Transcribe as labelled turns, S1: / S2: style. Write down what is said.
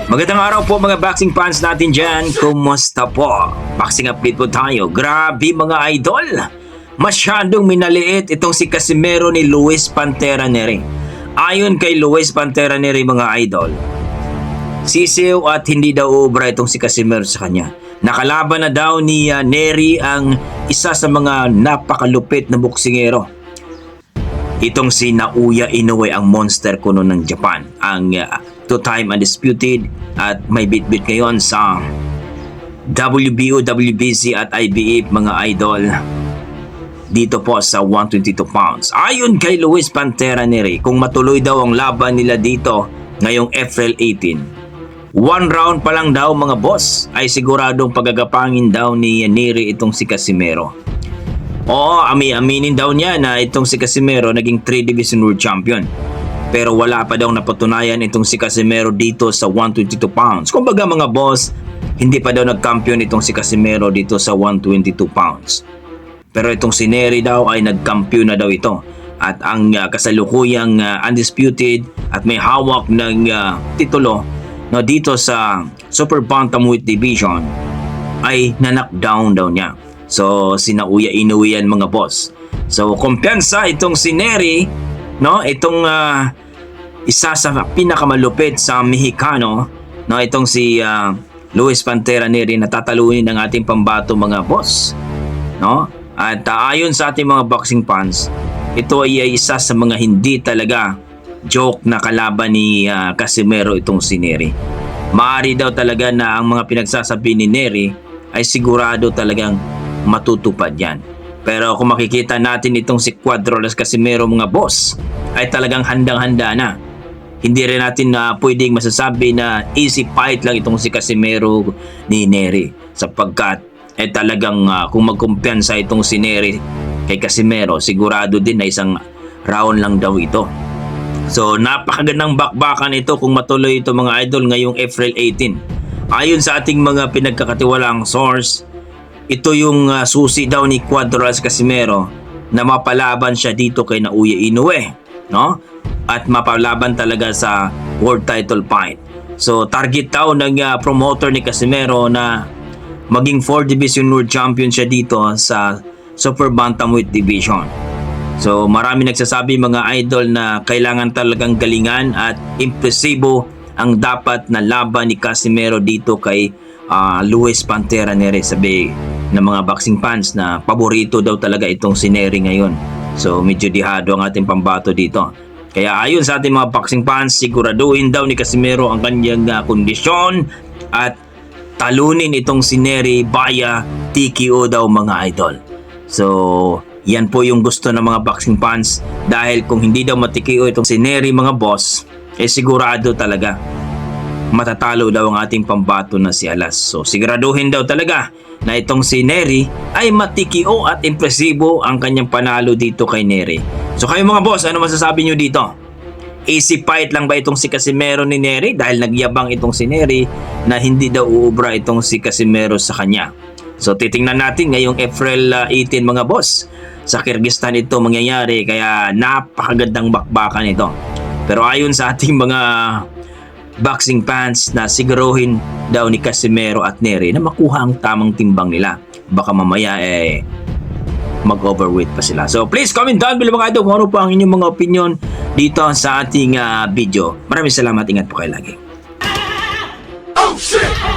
S1: Magandang araw po mga boxing fans natin dyan. Kumusta po? Boxing update po tayo. Grabe mga idol. Masyadong minaliit itong si Casimero ni Luis Pantera Nery. Ayon kay Luis Pantera Nery mga idol, sisiw at hindi daw ubra itong si Casimero sa kanya. Nakalaban na daw ni Nery ang isa sa mga napakalupit na boksingero. Itong si Naoya Inoue, ang monster kuno ng Japan. Ang two-time undisputed at may bit-bit ngayon sa WBO, WBC at IBF mga idol. Dito po sa 122 pounds. Ayon kay Luis Pantera Nery, kung matuloy daw ang laban nila dito ngayong April 18, one round pa lang daw mga boss ay siguradong pagagapangin daw ni Nery itong si Casimero. Oo, aminin daw niya na itong si Casimero naging 3 Division World Champion. Pero wala pa daw napatunayan itong si Casimero dito sa 122 pounds. Kumbaga mga boss, hindi pa daw nag-champion itong si Casimero dito sa 122 pounds. Pero itong si Nery daw ay nag-champion na daw ito. At ang kasalukuyang undisputed at may hawak ng titulo no, dito sa Super Bantamweight Division ay na-knockdown daw niya. So, si Naoya Inoue yan mga boss. So, kumpiyansa itong si Nery, no? Itong isa sa pinakamalupit sa Mexicano, no? Itong si Luis Pantera Nery na tatalunin ng ating pambato mga boss, no? At ayon sa ating mga boxing fans, ito ay isa sa mga hindi talaga joke na kalaban ni Casimero itong si Nery. Maaari daw talaga na ang mga pinagsasabi ni Nery ay sigurado talagang matutupad yan. Pero kung makikita natin itong si Cuadrolas Casimero mga boss, ay talagang handang-handa na. Hindi rin natin pwedeng masasabi na easy fight lang itong si Casimero ni Nery. Sapagkat talagang kung magkumpiyansa itong si Nery kay Casimero, sigurado din na isang round lang daw ito. So napakagandang bakbakan ito kung matuloy ito mga idol ngayong April 18. Ayon sa ating mga pinagkakatiwalaang source, ito yung susi daw ni Cuadrolas Casimero na mapalaban siya dito kay Naoya Inoue, no? At mapalaban talaga sa world title fight. So target daw ng promoter ni Casimero na maging 4 Division World Champion siya dito sa Super Bantamweight Division. So marami nagsasabi mga idol na kailangan talagang galingan at impresibo ang dapat na laban ni Casimero dito kay Luis Pantera Nery. Sabi ng mga boxing fans na paborito daw talaga itong si Nery ngayon. So medyo dihado ang ating pambato dito. Kaya ayon sa ating mga boxing fans, siguraduhin daw ni Casimero ang kanyang kondisyon at talunin itong si Nery via TKO daw mga idol. So yan po yung gusto ng mga boxing fans, dahil kung hindi daw ma-TKO itong si Nery mga boss, sigurado talaga matatalo daw ang ating pambato na si Alas. So siguraduhin daw talaga na itong si Nery ay matikio at impresibo ang kanyang panalo dito kay Nery. So kayo mga boss, ano masasabi nyo dito? Easy fight lang ba itong si Casimero ni Nery? Dahil nagyabang itong si Nery na hindi daw uubra itong si Casimero sa kanya. So titingnan natin ngayong April 18 mga boss. Sa Kyrgyzstan ito mangyayari, kaya napakagandang bakbakan ito. Pero ayon sa ating mga boxing fans na siguruhin daw ni Casimero at Nery na makuha ang tamang timbang nila. Baka mamaya mag-overweight pa sila. So please comment down below mga idol kung ano po ang inyong mga opinion dito sa ating video. Maraming salamat. Ingat po kayo lagi. Oh shit!